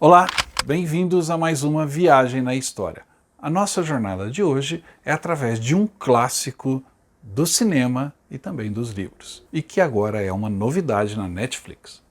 Olá, bem-vindos a mais uma viagem na história. A nossa jornada de hoje é através de um clássico do cinema e também dos livros, e que agora é uma novidade na Netflix.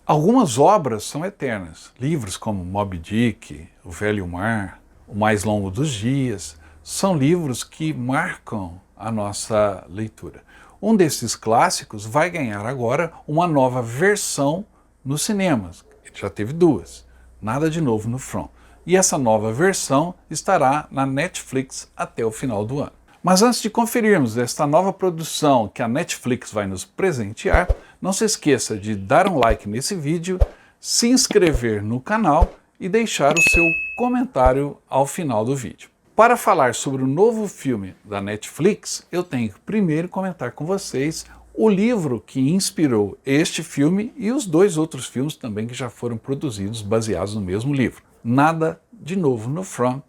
Algumas obras são eternas. Livros como Moby Dick, O Velho Mar, O Mais Longo dos Dias, são livros que marcam a nossa leitura. Um desses clássicos vai ganhar agora uma nova versão nos cinemas. Ele já teve duas. Nada de Novo no Front. E essa nova versão estará na Netflix até o final do ano. Mas antes de conferirmos esta nova produção que a Netflix vai nos presentear, não se esqueça de dar um like nesse vídeo, se inscrever no canal e deixar o seu comentário ao final do vídeo. Para falar sobre o novo filme da Netflix, eu tenho que primeiro comentar com vocês o livro que inspirou este filme e os dois outros filmes também que já foram produzidos baseados no mesmo livro. Nada de Novo no Front,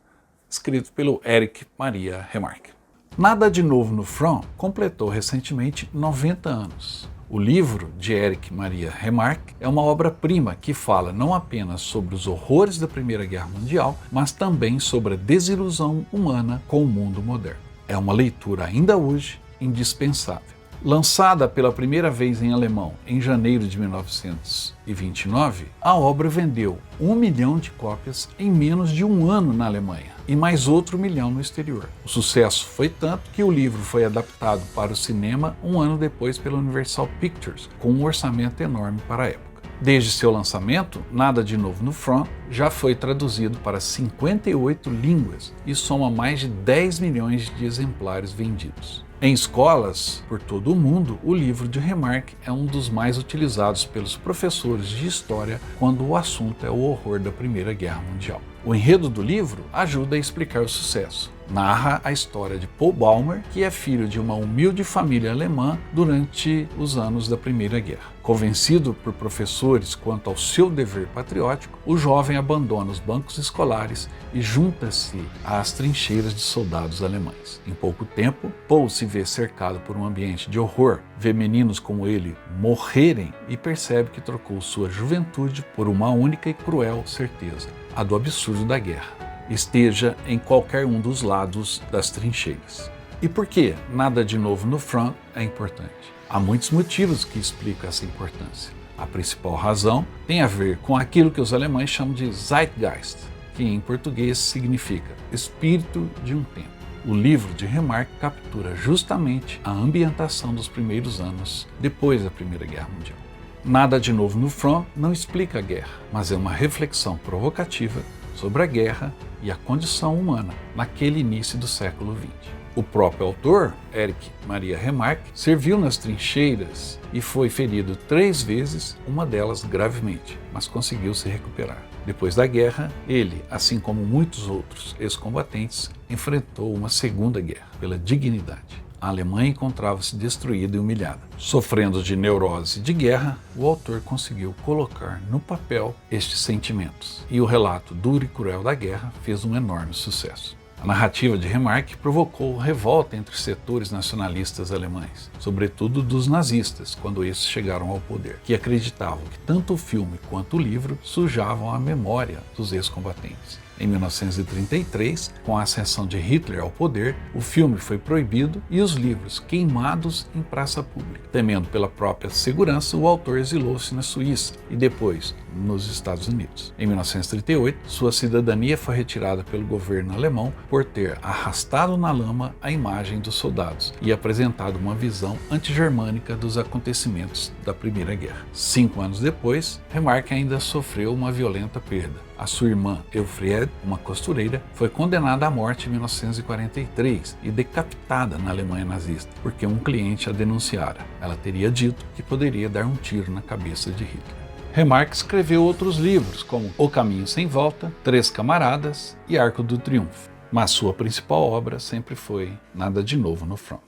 escrito pelo Éric Maria Remarque. Nada de Novo no Front completou recentemente 90 anos. O livro de Éric Maria Remarque é uma obra-prima que fala não apenas sobre os horrores da Primeira Guerra Mundial, mas também sobre a desilusão humana com o mundo moderno. É uma leitura ainda hoje indispensável. Lançada pela primeira vez em alemão em janeiro de 1929, a obra vendeu 1 milhão de cópias em menos de um ano na Alemanha e mais outro 1 milhão no exterior. O sucesso foi tanto que o livro foi adaptado para o cinema um ano depois pela Universal Pictures, com um orçamento enorme para a época. Desde seu lançamento, Nada de Novo no Front já foi traduzido para 58 línguas e soma mais de 10 milhões de exemplares vendidos. Em escolas por todo o mundo, o livro de Remarque é um dos mais utilizados pelos professores de história quando o assunto é o horror da Primeira Guerra Mundial. O enredo do livro ajuda a explicar o sucesso. Narra a história de Paul Baumer, que é filho de uma humilde família alemã durante os anos da Primeira Guerra. Convencido por professores quanto ao seu dever patriótico, o jovem abandona os bancos escolares e junta-se às trincheiras de soldados alemães. Em pouco tempo, Paul se vê cercado por um ambiente de horror, vê meninos como ele morrerem e percebe que trocou sua juventude por uma única e cruel certeza, a do absurdo da guerra. Esteja em qualquer um dos lados das trincheiras. E por que Nada de Novo no Front é importante? Há muitos motivos que explicam essa importância. A principal razão tem a ver com aquilo que os alemães chamam de Zeitgeist, que em português significa espírito de um tempo. O livro de Remarque captura justamente a ambientação dos primeiros anos depois da Primeira Guerra Mundial. Nada de Novo no Front não explica a guerra, mas é uma reflexão provocativa sobre a guerra e a condição humana naquele início do século XX. O próprio autor, Éric Maria Remarque, serviu nas trincheiras e foi ferido 3 vezes, uma delas gravemente, mas conseguiu se recuperar. Depois da guerra, ele, assim como muitos outros ex-combatentes, enfrentou uma segunda guerra pela dignidade. A Alemanha encontrava-se destruída e humilhada. Sofrendo de neurose de guerra, o autor conseguiu colocar no papel estes sentimentos. E o relato duro e cruel da guerra fez um enorme sucesso. A narrativa de Remarque provocou revolta entre setores nacionalistas alemães, sobretudo dos nazistas, quando esses chegaram ao poder, que acreditavam que tanto o filme quanto o livro sujavam a memória dos ex-combatentes. Em 1933, com a ascensão de Hitler ao poder, o filme foi proibido e os livros queimados em praça pública. Temendo pela própria segurança, o autor exilou-se na Suíça e depois nos Estados Unidos. Em 1938, sua cidadania foi retirada pelo governo alemão por ter arrastado na lama a imagem dos soldados e apresentado uma visão antigermânica dos acontecimentos da Primeira Guerra. 5 anos depois, Remarque ainda sofreu uma violenta perda. A sua irmã, Elfriede, uma costureira, foi condenada à morte em 1943 e decapitada na Alemanha nazista, porque um cliente a denunciara. Ela teria dito que poderia dar um tiro na cabeça de Hitler. Remarque escreveu outros livros, como O Caminho Sem Volta, 3 Camaradas e Arco do Triunfo, mas sua principal obra sempre foi Nada de Novo no Front.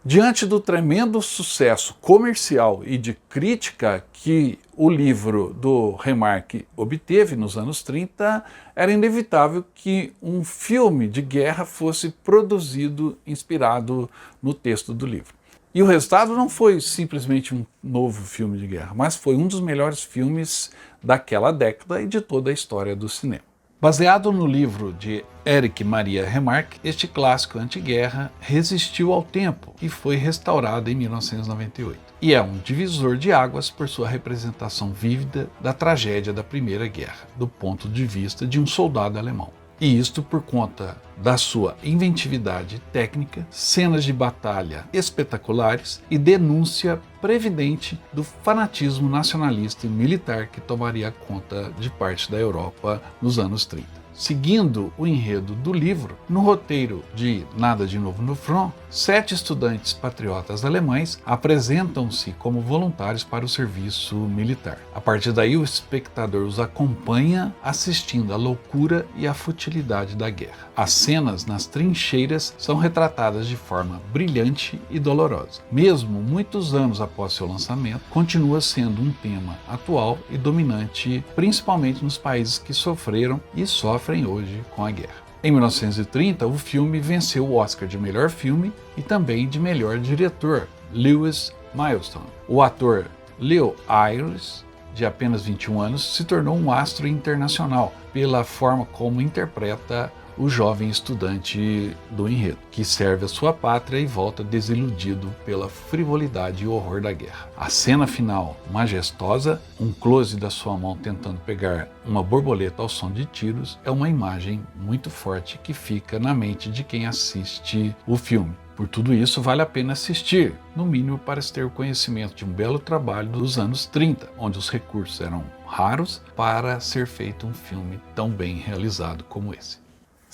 Diante do tremendo sucesso comercial e de crítica que o livro do Remarque obteve nos anos 30, era inevitável que um filme de guerra fosse produzido inspirado no texto do livro. E o resultado não foi simplesmente um novo filme de guerra, mas foi um dos melhores filmes daquela década e de toda a história do cinema. Baseado no livro de Erich Maria Remarque, este clássico antiguerra resistiu ao tempo e foi restaurado em 1998. E é um divisor de águas por sua representação vívida da tragédia da Primeira Guerra, do ponto de vista de um soldado alemão. E isto por conta da sua inventividade técnica, cenas de batalha espetaculares e denúncia previdente do fanatismo nacionalista e militar que tomaria conta de parte da Europa nos anos 30. Seguindo o enredo do livro, no roteiro de Nada de Novo no Front, 7 estudantes patriotas alemães apresentam-se como voluntários para o serviço militar. A partir daí, o espectador os acompanha assistindo à loucura e à futilidade da guerra. As cenas nas trincheiras são retratadas de forma brilhante e dolorosa. Mesmo muitos anos após seu lançamento, continua sendo um tema atual e dominante, principalmente nos países que sofreram e sofrem hoje com a guerra. Em 1930, o filme venceu o Oscar de melhor filme e também de melhor diretor, Lewis Milestone. O ator Leo Ayres, de apenas 21 anos, se tornou um astro internacional pela forma como interpreta o jovem estudante do enredo, que serve a sua pátria e volta desiludido pela frivolidade e horror da guerra. A cena final, majestosa, um close da sua mão tentando pegar uma borboleta ao som de tiros, é uma imagem muito forte que fica na mente de quem assiste o filme. Por tudo isso, vale a pena assistir, no mínimo para se ter o conhecimento de um belo trabalho dos anos 30, onde os recursos eram raros para ser feito um filme tão bem realizado como esse.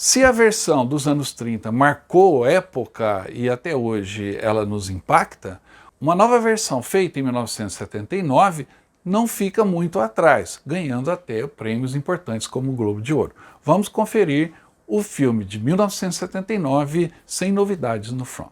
Se a versão dos anos 30 marcou época e até hoje ela nos impacta, uma nova versão feita em 1979 não fica muito atrás, ganhando até prêmios importantes como o Globo de Ouro. Vamos conferir o filme de 1979 sem novidades no front.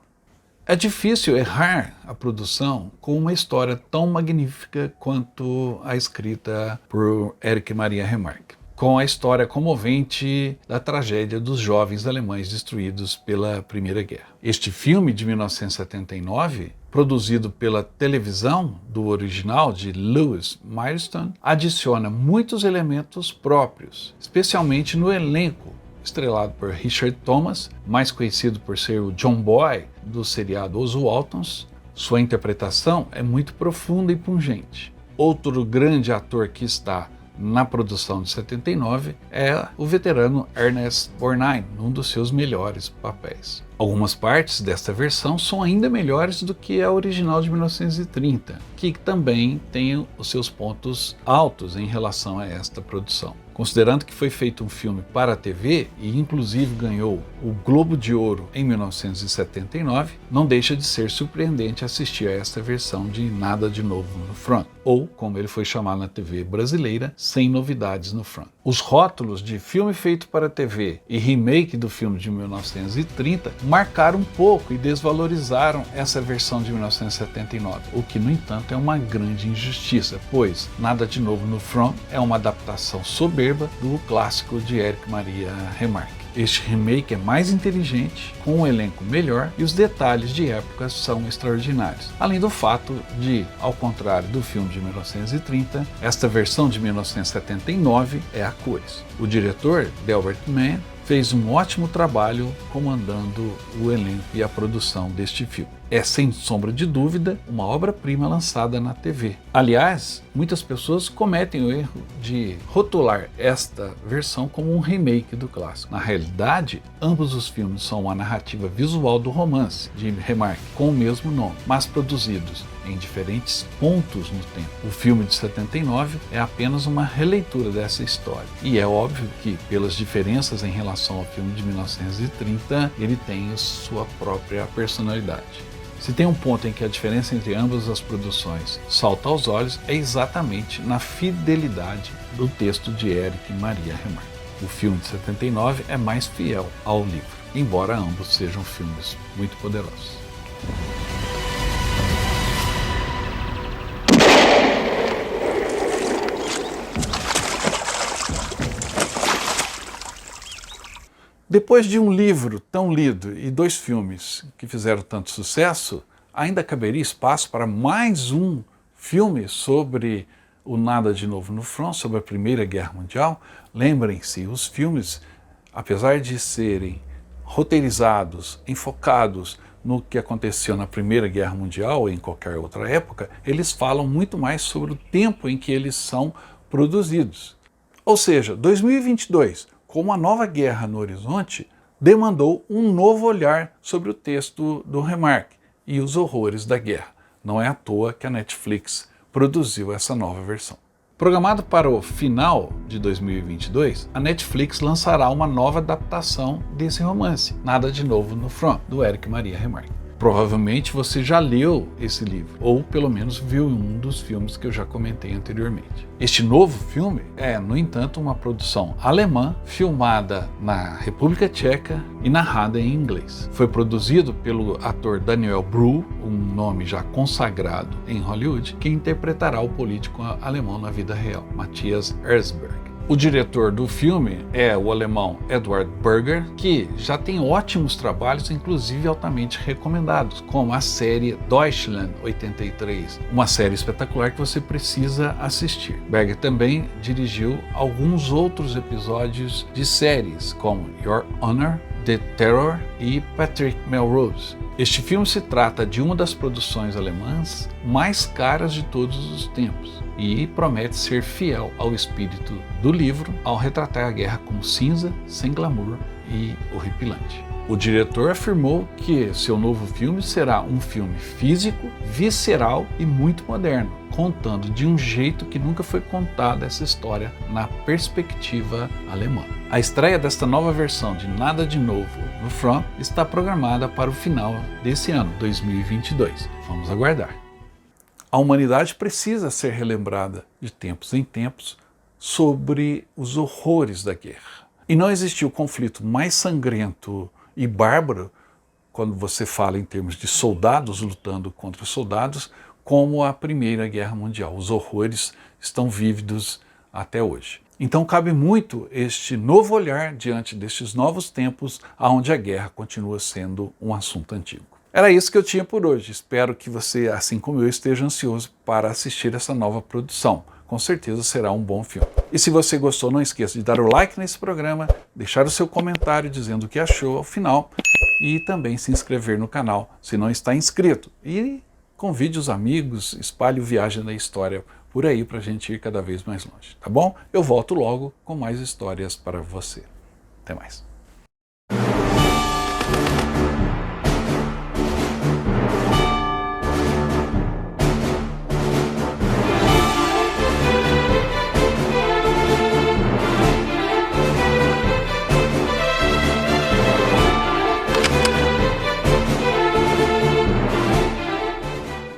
É difícil errar a produção com uma história tão magnífica quanto a escrita por Erich Maria Remarque, com a história comovente da tragédia dos jovens alemães destruídos pela Primeira Guerra. Este filme de 1979, produzido pela televisão do original de Lewis Milestone, adiciona muitos elementos próprios, especialmente no elenco, estrelado por Richard Thomas, mais conhecido por ser o John Boy do seriado Os Waltons. Sua interpretação é muito profunda e pungente. Outro grande ator que está na produção de 79 é o veterano Ernest Borgnine, num dos seus melhores papéis. Algumas partes desta versão são ainda melhores do que a original de 1930, que também tem os seus pontos altos em relação a esta produção. Considerando que foi feito um filme para a TV e inclusive ganhou o Globo de Ouro em 1979, não deixa de ser surpreendente assistir a esta versão de Nada de Novo no Front, ou, como ele foi chamado na TV brasileira, Sem Novidades no Front. Os rótulos de filme feito para a TV e remake do filme de 1930 marcaram um pouco e desvalorizaram essa versão de 1979, o que, no entanto, é uma grande injustiça, pois Nada de Novo no Front é uma adaptação soberba do clássico de Erich Maria Remarque. Este remake é mais inteligente, com um elenco melhor e os detalhes de época são extraordinários. Além do fato de, ao contrário do filme de 1930, esta versão de 1979 é a cores. O diretor, Delbert Mann, fez um ótimo trabalho comandando o elenco e a produção deste filme. É, sem sombra de dúvida, uma obra-prima lançada na TV. Aliás, muitas pessoas cometem o erro de rotular esta versão como um remake do clássico. Na realidade, ambos os filmes são uma narrativa visual do romance de Remarque, com o mesmo nome, mas produzidos em diferentes pontos no tempo. O filme de 79 é apenas uma releitura dessa história. E é óbvio que, pelas diferenças em relação ao filme de 1930, ele tem sua própria personalidade. Se tem um ponto em que a diferença entre ambas as produções salta aos olhos, é exatamente na fidelidade do texto de Erich Maria Remarque. O filme de 79 é mais fiel ao livro, embora ambos sejam filmes muito poderosos. Depois de um livro tão lido e 2 filmes que fizeram tanto sucesso, ainda caberia espaço para mais um filme sobre o Nada de Novo no Front, sobre a Primeira Guerra Mundial. Lembrem-se, os filmes, apesar de serem roteirizados, enfocados no que aconteceu na Primeira Guerra Mundial ou em qualquer outra época, eles falam muito mais sobre o tempo em que eles são produzidos. Ou seja, 2022, com uma nova guerra no horizonte, demandou um novo olhar sobre o texto do Remarque e os horrores da guerra. Não é à toa que a Netflix produziu essa nova versão. Programado para o final de 2022, a Netflix lançará uma nova adaptação desse romance, Nada de Novo no Front, do Éric Maria Remarque. Provavelmente você já leu esse livro, ou pelo menos viu um dos filmes que eu já comentei anteriormente. Este novo filme é, no entanto, uma produção alemã, filmada na República Tcheca e narrada em inglês. Foi produzido pelo ator Daniel Brühl, um nome já consagrado em Hollywood, que interpretará o político alemão na vida real, Matthias Erzberg. O diretor do filme é o alemão Edward Berger, que já tem ótimos trabalhos, inclusive altamente recomendados, como a série Deutschland 83, uma série espetacular que você precisa assistir. Berger também dirigiu alguns outros episódios de séries, como Your Honor, The Terror e Patrick Melrose. Este filme se trata de uma das produções alemãs mais caras de todos os tempos e promete ser fiel ao espírito do livro ao retratar a guerra como cinza, sem glamour e horripilante. O diretor afirmou que seu novo filme será um filme físico, visceral e muito moderno, contando de um jeito que nunca foi contada essa história na perspectiva alemã. A estreia desta nova versão de Nada de Novo no Front está programada para o final desse ano, 2022. Vamos aguardar. A humanidade precisa ser relembrada de tempos em tempos sobre os horrores da guerra. E não existiu conflito mais sangrento e bárbaro, quando você fala em termos de soldados lutando contra soldados, como a Primeira Guerra Mundial. Os horrores estão vívidos até hoje. Então cabe muito este novo olhar diante destes novos tempos, onde a guerra continua sendo um assunto antigo. Era isso que eu tinha por hoje. Espero que você, assim como eu, esteja ansioso para assistir essa nova produção. Com certeza será um bom filme. E se você gostou, não esqueça de dar o like nesse programa, deixar o seu comentário dizendo o que achou ao final e também se inscrever no canal se não está inscrito. E convide os amigos, espalhe o Viagem da História por aí para a gente ir cada vez mais longe, tá bom? Eu volto logo com mais histórias para você. Até mais.